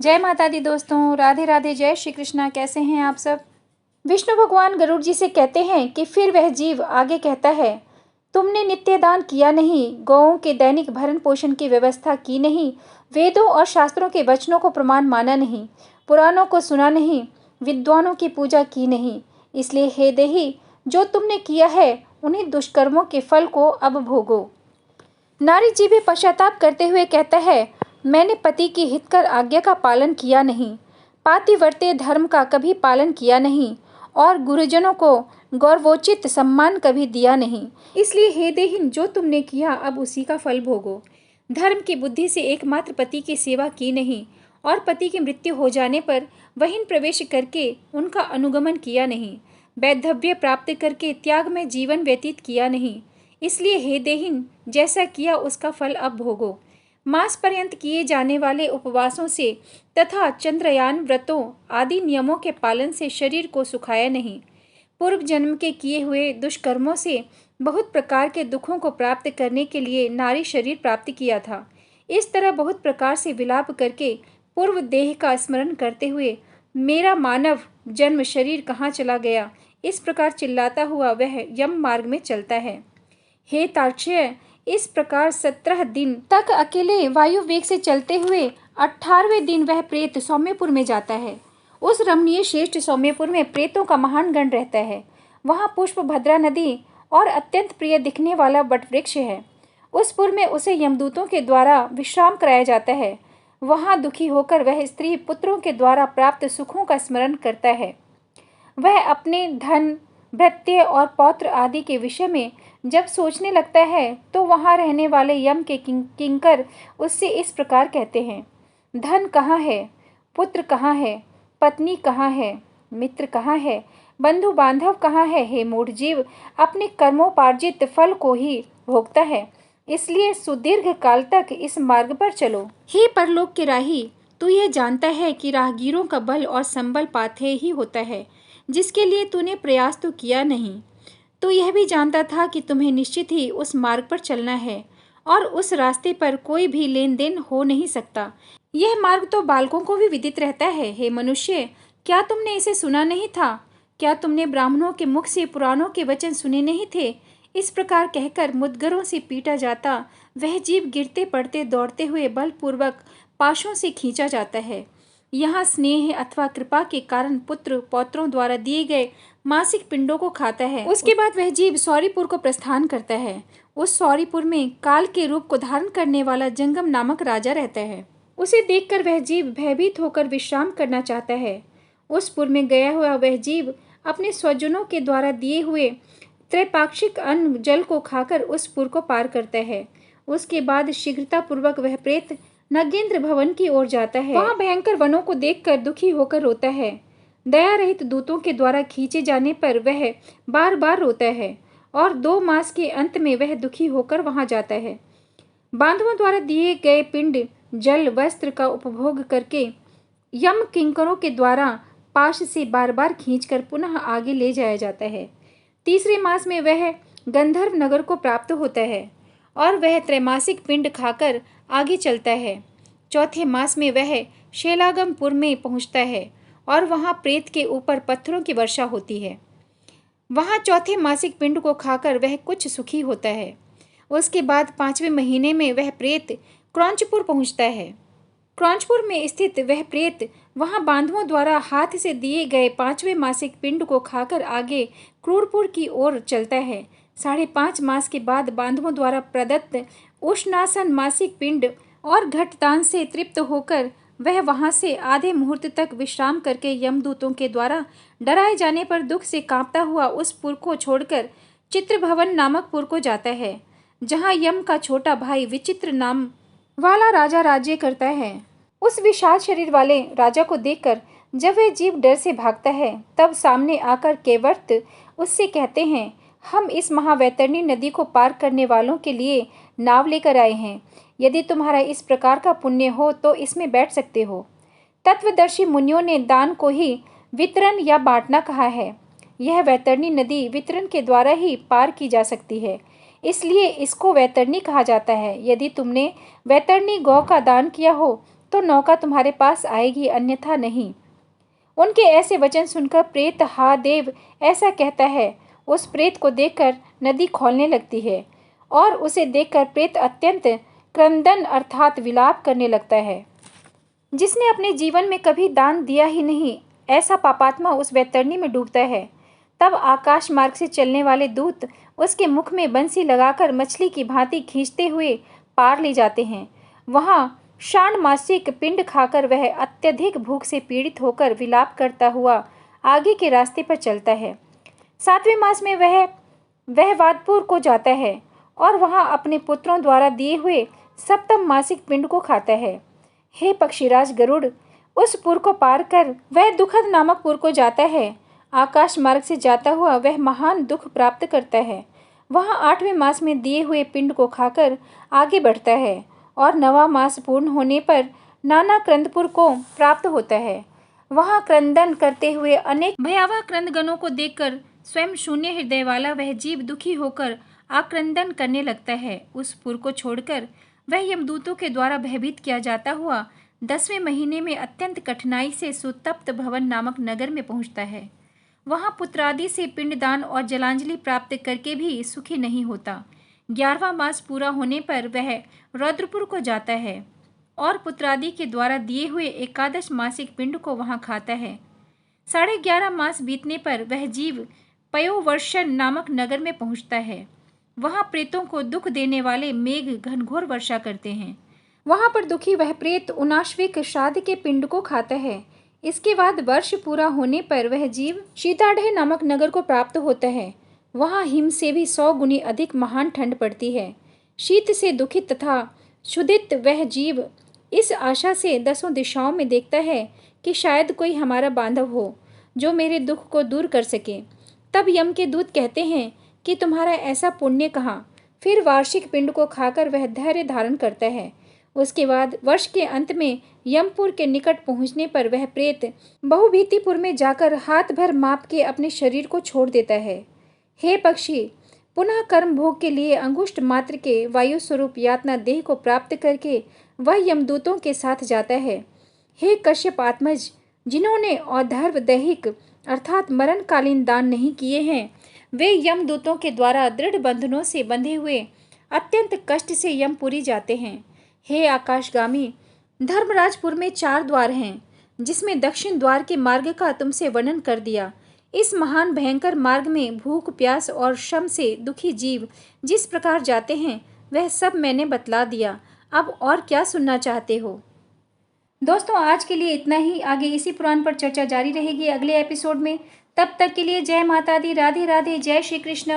जय माता दी दोस्तों, राधे राधे, जय श्री कृष्णा। कैसे हैं आप सब। विष्णु भगवान गरुड़ जी से कहते हैं कि फिर वह जीव आगे कहता है, तुमने नित्य दान किया नहीं, गौओं के दैनिक भरण पोषण की व्यवस्था की नहीं, वेदों और शास्त्रों के वचनों को प्रमाण माना नहीं, पुराणों को सुना नहीं, विद्वानों की पूजा की नहीं। इसलिए हे देही, जो तुमने किया है उन्हीं दुष्कर्मों के फल को अब भोगो। नारी जी भी पश्चाताप करते हुए कहता है, मैंने पति की हितकर आज्ञा का पालन किया नहीं, पातिव्रत्य धर्म का कभी पालन किया नहीं और गुरुजनों को गौरवोचित सम्मान कभी दिया नहीं। इसलिए हे देहिन, जो तुमने किया अब उसी का फल भोगो। धर्म की बुद्धि से एकमात्र पति की सेवा की नहीं और पति की मृत्यु हो जाने पर वहीन प्रवेश करके उनका अनुगमन किया नहीं, वैधव्य प्राप्त करके त्याग में जीवन व्यतीत किया नहीं। इसलिए हे देहिन, जैसा किया उसका फल अब भोगो। मास पर्यंत किए जाने वाले उपवासों से तथा चंद्रयान व्रतों आदि नियमों के पालन से शरीर को सुखाया नहीं। पूर्व जन्म के किए हुए दुष्कर्मों से बहुत प्रकार के दुखों को प्राप्त करने के लिए नारी शरीर प्राप्त किया था। इस तरह बहुत प्रकार से विलाप करके पूर्व देह का स्मरण करते हुए मेरा मानव जन्म शरीर कहाँ चला गया, इस प्रकार चिल्लाता हुआ वह यम मार्ग में चलता है। हे तार्क्ष्य, इस प्रकार 17 दिन तक अकेले वायु वेग से चलते हुए 18वें दिन वह प्रेत सौम्यपुर में जाता है। उस रमणीय श्रेष्ठ सौम्यपुर में प्रेतों का महान गण रहता है। वहाँ पुष्प भद्रा नदी और अत्यंत प्रिय दिखने वाला वटवृक्ष है। उस पुर में उसे यमदूतों के द्वारा विश्राम कराया जाता है। वहाँ दुखी होकर वह स्त्री पुत्रों के द्वारा प्राप्त सुखों का स्मरण करता है। वह अपने धन, भृत्य और पौत्र आदि के विषय में जब सोचने लगता है तो वहाँ रहने वाले यम के किंकर उससे इस प्रकार कहते हैं, धन कहाँ है, पुत्र कहाँ है, पत्नी कहाँ है, मित्र कहाँ है, बंधु बांधव कहाँ है। हे मूढ़ जीव, अपने कर्मोपार्जित फल को ही भोगता है, इसलिए सुदीर्घ काल तक इस मार्ग पर चलो। हे परलोक के राही, तू यह जानता है कि राहगीरों का बल और संबल पाथेय ही होता है, जिसके लिए तूने प्रयास तो किया नहीं। तो यह भी जानता था कि तुम्हें निश्चित ही उस मार्ग पर चलना है और उस रास्ते पर कोई भी लेन देन हो नहीं सकता। यह मार्ग तो बालकों को भी विदित रहता है। हे मनुष्य, क्या तुमने इसे सुना नहीं था? क्या तुमने ब्राह्मणों के मुख से पुराणों के वचन सुने नहीं थे? इस प्रकार कहकर मुद्गरों से पीटा जाता वह जीव गिरते पड़ते दौड़ते हुए बलपूर्वक पाशों से खींचा जाता है। यहाँ स्नेह अथवा कृपा के कारण पुत्र पौत्रों द्वारा दिए गए मासिक पिंडों को खाता है। उसके बाद वह जीव सौरीपुर को प्रस्थान करता है। उस सौरीपुर में काल के रूप को धारण करने वाला जंगम नामक राजा रहता है। उसे देखकर वह जीव भयभीत होकर विश्राम करना चाहता है। उस पुर में गया हुआ वह जीव अपने स्वजनों के द्वारा दिए हुए त्रैपाक्षिक अन्न जल को खाकर उस पुर को पार करता है। उसके बाद शीघ्रता पूर्वक वह प्रेत नगेंद्र भवन की ओर जाता है। वहाँ भयंकर वनों को देखकर दुखी होकर रोता है। दया रहित दूतों के द्वारा खींचे जाने पर वह बार बार रोता है और 2 मास के अंत में वह दुखी होकर वहां जाता है। बांधवों द्वारा दिए गए पिंड, जल, वस्त्र का उपभोग करके यम किंकरों के द्वारा पाश से बार बार खींचकर पुनः आगे ले जाया जाता है। 3रे मास में वह गंधर्व नगर को प्राप्त होता है और वह त्रैमासिक पिंड खाकर आगे चलता है। 4थे मास में वह शेलागमपुर में पहुंचता है और वहां प्रेत के ऊपर पत्थरों की वर्षा होती है। वहां 4थे मासिक पिंड को खाकर वह कुछ सुखी होता है। उसके बाद 5वें महीने में वह प्रेत क्रौंचपुर पहुंचता है। क्रौंचपुर में स्थित वह प्रेत वहां बांधवों द्वारा हाथ से दिए गए 5वें मासिक पिंड को खाकर आगे क्रूरपुर की ओर चलता है। 5.5 मास के बाद बांधवों द्वारा प्रदत्त उष्णासन मासिक पिंड और घटदान से तृप्त होकर वह वहां से आधे मुहूर्त तक विश्राम करके यमदूतों के द्वारा डराए जाने पर दुख से कांपता हुआ उस पुर को छोड़कर चित्रभवन नामक पुर को जाता है, जहां यम का छोटा भाई विचित्र नाम वाला राजा राज्य करता है। उस विशाल शरीर वाले राजा को देखकर जब वह जीव डर से भागता है, तब सामने आकर केवर्त उससे कहते हैं, हम इस महावैतरणी नदी को पार करने वालों के लिए नाव लेकर आए हैं। यदि तुम्हारा इस प्रकार का पुण्य हो तो इसमें बैठ सकते हो। तत्वदर्शी मुनियों ने दान को ही वितरण या बांटना कहा है। यह वैतरणी नदी वितरण के द्वारा ही पार की जा सकती है, इसलिए इसको वैतरणी कहा जाता है। यदि तुमने वैतरणी गौ का दान किया हो तो नौका तुम्हारे पास आएगी, अन्यथा नहीं। उनके ऐसे वचन सुनकर प्रेत हा देव ऐसा कहता है। उस प्रेत को देखकर नदी खौलने लगती है और उसे देखकर प्रेत अत्यंत क्रंदन अर्थात विलाप करने लगता है। जिसने अपने जीवन में कभी दान दिया ही नहीं, ऐसा पापात्मा उस वैतरणी में डूबता है। तब आकाश मार्ग से चलने वाले दूत उसके मुख में बंसी लगाकर मछली की भांति खींचते हुए पार ले जाते हैं। वहां षाण्मासिक पिंड खाकर वह अत्यधिक भूख से पीड़ित होकर विलाप करता हुआ आगे के रास्ते पर चलता है। 7वें मास में वह वादपुर को जाता है और वहां अपने पुत्रों द्वारा दिए हुए सप्तम मासिक पिंड को खाता है। हे पक्षीराज गरुड़, उस पुर को पार कर वह दुखद नामक पुर को जाता है। आकाश मार्ग से जाता हुआ वह महान दुख प्राप्त करता है। वहां 8वें मास में दिए हुए पिंड को खाकर आगे बढ़ता है और 9वां मास पूर्ण होने पर नाना क्रंदपुर को प्राप्त होता है। वहां क्रंदन करते हुए अनेक भयावह क्रंदगणों को देखकर स्वयं शून्य हृदय वाला वह जीव दुखी होकर आक्रंदन करने लगता है। उस पुर को छोड़कर वह यमदूतों के द्वारा भयभीत किया जाता हुआ 10वें महीने में अत्यंत कठिनाई से सुतप्त भवन नामक नगर में पहुंचता है। वहां पुत्रादि से पिंडदान और जलांजलि प्राप्त करके भी सुखी नहीं होता। 11वां मास पूरा होने पर वह रौद्रपुर को जाता है और पुत्रादि के द्वारा दिए हुए 11 मासिक पिंड को वहां खाता है। 11.5 मास बीतने पर वह जीव पयोवर्षण नामक नगर में पहुंचता है। वहां प्रेतों को दुख देने वाले मेघ घनघोर वर्षा करते हैं। वहां पर दुखी वह प्रेत उनाश्विक श्राद्ध के पिंड को खाता है। इसके बाद वर्ष पूरा होने पर वह जीव शीताढ़ नामक नगर को प्राप्त होता है। वहां हिम से भी 100 गुनी अधिक महान ठंड पड़ती है। शीत से दुखित तथा क्षुधित वह जीव इस आशा से 10 दिशाओं में देखता है कि शायद कोई हमारा बांधव हो जो मेरे दुख को दूर कर सके। तब यम के दूत कहते हैं कि तुम्हारा ऐसा पुण्य कहाँ। फिर वार्षिक पिंड को खाकर वह धैर्य धारण करता है। उसके बाद वर्ष के अंत में यमपुर के निकट पहुंचने पर वह प्रेत बहुभीतिपुर में जाकर हाथ भर माप के अपने शरीर को छोड़ देता है। हे पक्षी, पुनः कर्म भोग के लिए अंगुष्ठ मात्र के वायु स्वरूप यातना देह को प्राप्त करके वह यमदूतों के साथ जाता है। हे कश्यप आत्मज, जिन्होंने औधर्व दैहिक अर्थात मरणकालीन दान नहीं किए हैं, वे यमदूतों के द्वारा दृढ़ बंधनों से बंधे हुए अत्यंत कष्ट से यमपुरी जाते हैं। हे आकाशगामी, धर्मराजपुर में 4 द्वार हैं, जिसमें दक्षिण द्वार के मार्ग का तुमसे वर्णन कर दिया। इस महान भयंकर मार्ग में भूख, प्यास और श्रम से दुखी जीव जिस प्रकार जाते हैं, वह सब मैंने बतला दिया। अब और क्या सुनना चाहते हो? दोस्तों, आज के लिए इतना ही। आगे इसी पुराण पर चर्चा जारी रहेगी अगले एपिसोड में। तब तक के लिए जय माता दी, राधे राधे, जय श्री कृष्ण।